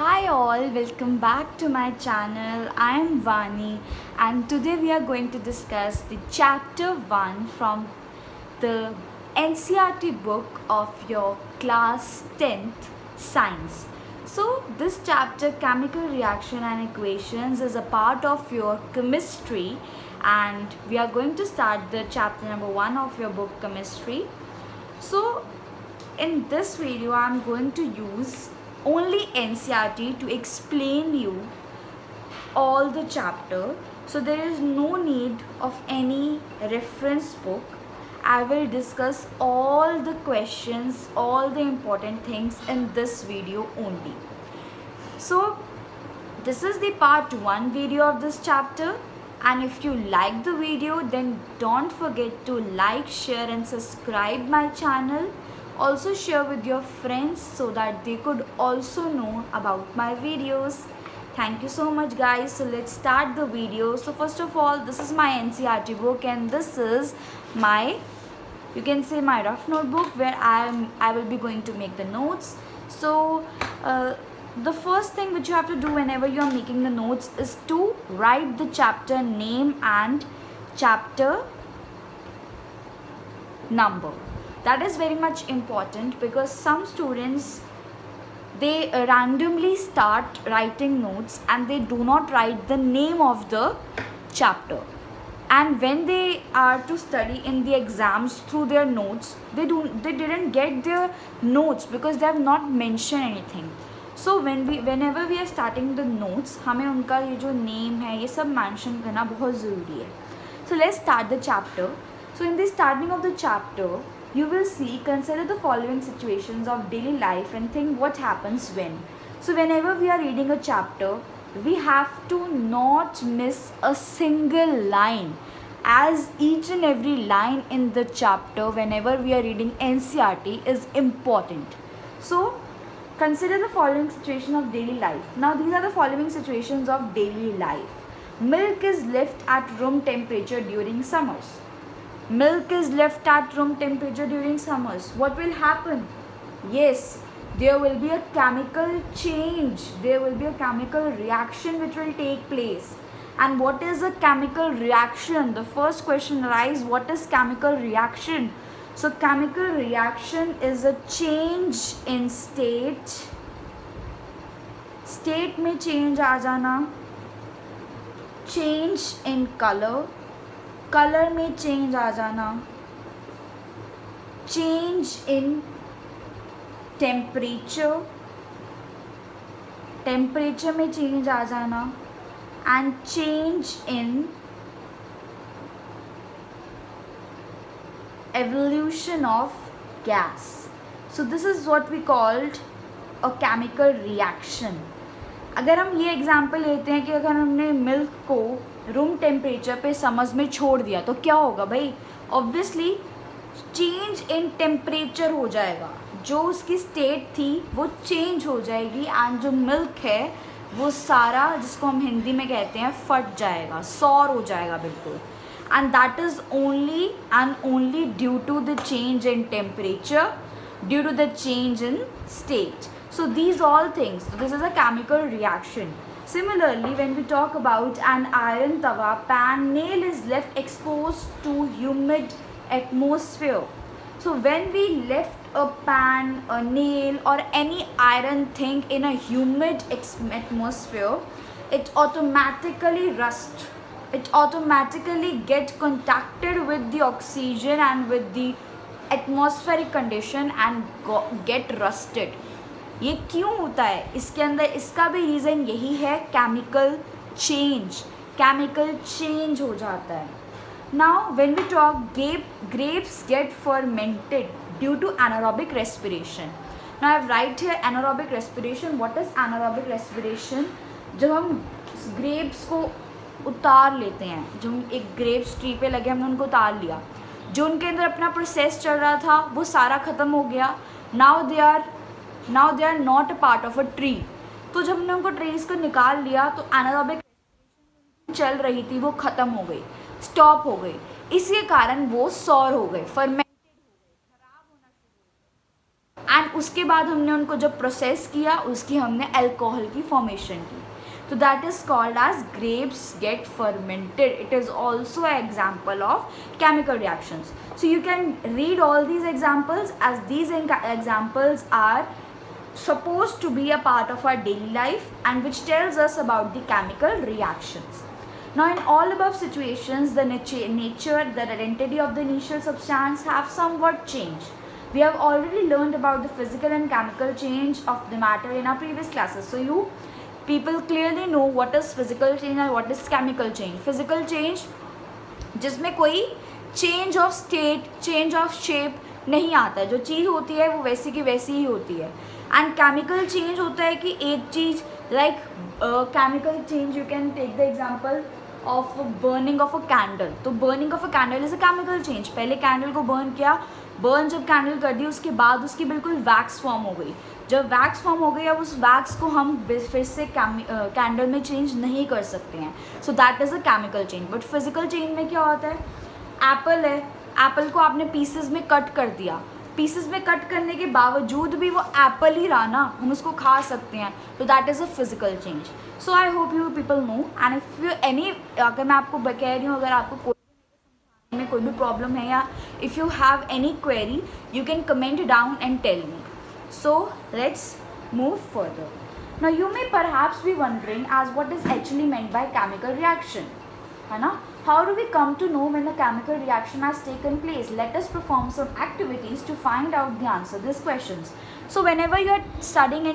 Hi all, welcome back to my channel. I am Vani and today we are going to discuss the chapter 1 from the NCERT book of your class 10th science. So this chapter, chemical reaction and equations, is a part of your chemistry, and we are going to start the chapter number 1 of your book chemistry. So in this video I'm going to use only NCERT to explain you all the chapter, so there is no need of any reference book. I will discuss all the questions, all the important things in this video only. So this is the part 1 video of this chapter, and if you like the video then don't forget to like, share and subscribe my channel. Also share with your friends so that they could also know about my videos. Thank you so much guys. So let's start the video. So first of all, this is my NCERT book and this is my, you can say, my rough notebook where I will be going to make the notes. So the first thing which you have to do whenever you are making the notes is to write the chapter name and chapter number. That is very much important because some students, they randomly start writing notes and they do not write the name of the chapter, and when they are to study in the exams through their notes, they didn't get their notes because they have not mentioned anything. So whenever we are starting the notes, हमें उनका ये जो name है ये सब mention करना बहुत ज़रूरी है. So let's start the chapter. So in the starting of the chapter, you will see, consider the following situations of daily life and think what happens when. So whenever we are reading a chapter, we have to not miss a single line, as each and every line in the chapter whenever we are reading NCERT is important. So consider the following situation of daily life. Now these are the following situations of daily life. Milk is left at room temperature during summers. Milk is left at room temperature during summers. What will happen? Yes, there will be a chemical change. There will be a chemical reaction which will take place. And what is a chemical reaction? The first question arises, what is chemical reaction? So chemical reaction is a change in state. State में change आ जाना. Change in color. Colour में change आ जाना. Change in temperature. Temperature में change आ जाना. And change in evolution of gas. So this is what we called a chemical reaction. अगर हम ये example लेते हैं कि अगर हमने मिल्क को रूम टेम्परेचर पे समर्स में छोड़ दिया तो क्या होगा भाई? ऑब्वियसली चेंज इन टेम्परेचर हो जाएगा. जो उसकी स्टेट थी वो चेंज हो जाएगी एंड जो मिल्क है वो सारा, जिसको हम हिंदी में कहते हैं, फट जाएगा, सौर हो जाएगा बिल्कुल. And that is only and only due to the change in temperature, due to the change in state. So these all things, this is a chemical reaction. Similarly, when we talk about an iron tawa pan, nail is left exposed to humid atmosphere. So when we left a pan, a nail or any iron thing in a humid atmosphere, it automatically rusts. It automatically get contacted with the oxygen and with the atmospheric condition and get rusted. ये क्यों होता है? इसके अंदर इसका भी reason यही है, केमिकल चेंज. केमिकल चेंज हो जाता है. Now when we talk, grapes get fermented due to anaerobic respiration. Now I have write here anaerobic respiration. What is anaerobic respiration? जब हम grapes को उतार लेते हैं, जो एक ग्रेप्स ट्री पे लगे, हमने उनको उतार लिया, जो उनके अंदर अपना प्रोसेस चल रहा था वो सारा ख़त्म हो गया. Now they are not a part of a tree. तो जब हमने उनको ट्रीज को निकाल लिया तो एनारोबिक चल रही थी वो ख़त्म हो गई, स्टॉप हो गई. इसी कारण वो सौर हो गए, फर्मेंटेड हो गए, खराब होना शुरू हो गए. एंड उसके बाद हमने उनको जब प्रोसेस किया उसकी हमने अल्कोहल की फॉर्मेशन की. So that is called as grapes get fermented. It is also an example of chemical reactions. So you can read all these examples, as these examples are supposed to be a part of our daily life and which tells us about the chemical reactions. Now in all above situations, the nature, the identity of the initial substance have somewhat changed. We have already learned about the physical and chemical change of the matter in our previous classes. So you people clearly know what is physical change and what is chemical change. Physical change जिसमें कोई change of state, change of shape नहीं आता है, जो चीज़ होती है वो वैसी की वैसी ही होती है. एंड केमिकल चेंज होता है कि एक चीज़ like chemical change, you can take the example of burning of a candle. तो burning of a candle is a chemical change. पहले कैंडल को बर्न किया, बर्न जब कैंडल कर दी उसके बाद उसकी बिल्कुल वैक्स फॉर्म हो गई. जब वैक्स फॉर्म हो गई, अब उस वैक्स को हम फिर से कैंडल में चेंज नहीं कर सकते हैं. So that is a chemical change. But physical change में क्या होता है? एप्पल है, एप्पल को आपने पीसेस में कट कर दिया, पीसेस में कट करने के बावजूद भी वो एप्पल ही रहा ना, हम उसको खा सकते हैं. तो that is a physical change. So I hope you people know. And if you any, अगर मैं आपको कह रही हूँ, अगर आपको में कोई भी प्रॉब्लम है या if you have any query, you can comment down and tell me. So let's move further. Now you may perhaps be wondering as what is actually meant by chemical reaction, है ना? How do we come to know when the chemical reaction has taken place? Let us perform some activities to find out the answer to these questions. So whenever you are studying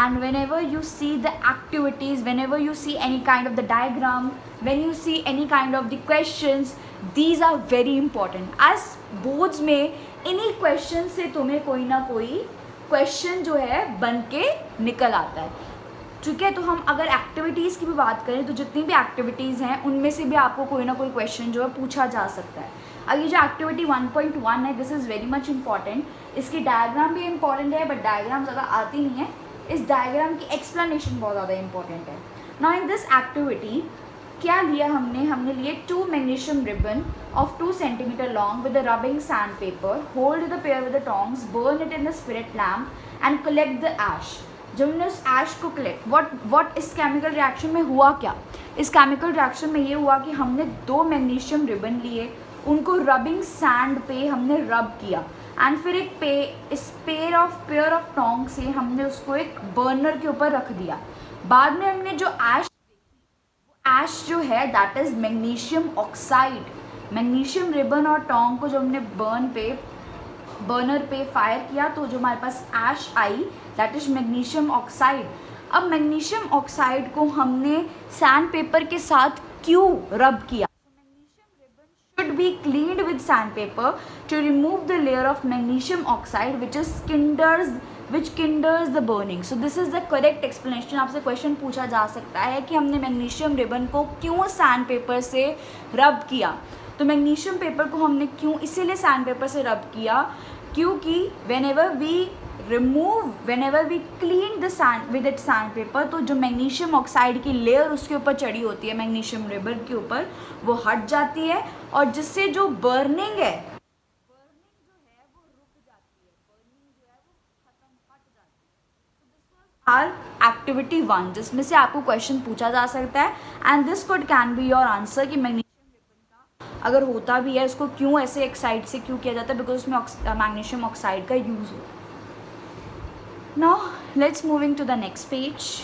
and whenever you see the activities, whenever you see any kind of the diagram, when you see any kind of the questions, these are very important. As boards में इन्हीं question से तुम्हें कोई ना कोई question जो है बन के निकल आता है. ठीक है, तो हम अगर एक्टिविटीज़ की भी बात करें तो जितनी भी एक्टिविटीज़ हैं उनमें से भी आपको कोई ना कोई क्वेश्चन जो है पूछा जा सकता है. अब ये जो एक्टिविटी 1.1 है, this is very much important. इसकी डायग्राम भी इंपॉर्टेंट है, बट डायग्राम ज़्यादा आती नहीं है. इस डायग्राम की एक्सप्लेनेशन बहुत ज़्यादा इंपॉर्टेंट है. नाउ इन दिस एक्टिविटी क्या लिया हमने लिए 2 magnesium ribbon of 2 centimeter long with a rubbing sandpaper. Hold the pair with the tongs, burn it in the spirit lamp and collect the ash. जब हमने उस ऐश को कलेक्ट, what इस chemical reaction में हुआ क्या? इस केमिकल रिएक्शन में ये हुआ कि हमने 2 मैग्नीशियम रिबन लिए, उनको रबिंग सैंड पे हमने रब किया एंड फिर इस पेयर ऑफ टोंग से हमने उसको एक बर्नर के ऊपर रख दिया. बाद में हमने जो ऐश जो है that is magnesium oxide. Magnesium ribbon और टोंग को जब हमने बर्नर पे फायर किया तो जो हमारे पास ऐश आई दैट इज मैग्नीशियम ऑक्साइड. अब मैग्नीशियम ऑक्साइड को हमने सैंड पेपर के साथ क्यों रब किया? Magnesium ribbon should be cleaned with sand paper two remove the layer of magnesium oxide which kindles the burning. So this is the correct explanation. आपसे question पूछा जा सकता है कि हमने मैग्नीशियम रिबन को क्यों सैंड पेपर से रब किया. तो मैग्नीशियम पेपर को हमने क्यों इसीलिए सैंड पेपर से रब किया क्योंकि whenever we clean the sand with that sand paper, तो जो मैग्नीशियम ऑक्साइड की लेयर उसके ऊपर चढ़ी होती है मैग्नीशियम रिबन के ऊपर वो हट जाती है और जिससे जो बर्निंग है एक्टिविटी 1 जिसमें से आपको क्वेश्चन पूछा जा सकता है and this could can be your answer कि मैग्नीशियम रिबन का अगर होता भी है उसको क्यों ऐसे एक साइड से क्यों किया जाता है, बिकॉज उसमें मैग्नीशियम ऑक्साइड का यूज़ हो. Now let's moving to the next page.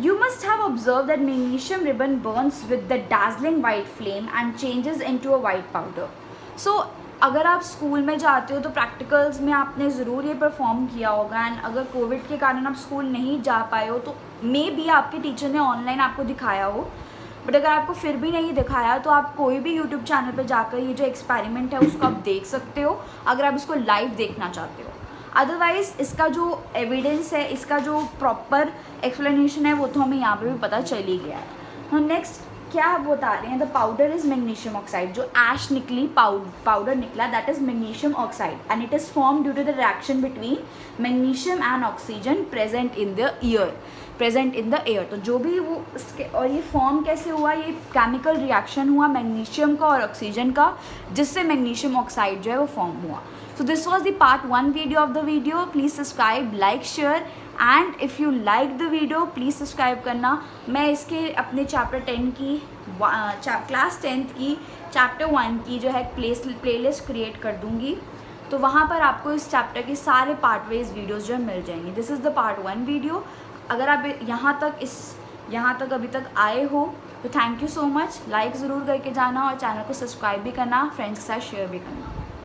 You must have observed that magnesium ribbon burns with the dazzling white flame and changes into a white powder. So अगर आप school में जाते हो तो practicals में आपने ज़रूर ये परफॉर्म किया होगा एंड अगर कोविड के कारण आप स्कूल नहीं जा पाए हो तो मे बी आपके टीचर ने ऑनलाइन आपको दिखाया हो. बट अगर आपको फिर भी नहीं दिखाया तो आप कोई भी यूट्यूब चैनल पे जाकर ये जो एक्सपेरिमेंट है उसको आप देख सकते हो अगर आप इसको लाइव देखना चाहते हो. अदरवाइज़ इसका जो एविडेंस है, इसका जो प्रॉपर एक्सप्लेनेशन है वो तो हमें यहाँ पे भी पता चल ही गया है. नेक्स्ट क्या आप बता रहे हैं? The powder is magnesium oxide. जो ऐश निकली, पाउडर निकला that is magnesium oxide and it is form due to the reaction between magnesium and oxygen present in the air. तो जो भी वो इसके और ये फॉर्म कैसे हुआ, ये केमिकल रिएक्शन हुआ मैग्नीशियम का और ऑक्सीजन का जिससे मैग्नीशियम ऑक्साइड जो है वो फॉर्म हुआ. So this was the part 1 video of the video. Please subscribe, like, share, and if you like the video please subscribe करना. मैं इसके अपने चैप्टर 10 की क्लास 10th की चैप्टर 1 की जो है प्लेलिस्ट क्रिएट कर दूँगी, तो वहाँ पर आपको इस चैप्टर के सारे पार्ट वाइज वीडियोज़ जो है मिल जाएंगे. This is the part 1 video. अगर आप यहाँ तक अभी तक आए हो तो thank you so much. Like ज़रूर करके जाना और चैनल को सब्सक्राइब भी करना, फ्रेंड्स के साथ शेयर भी करना.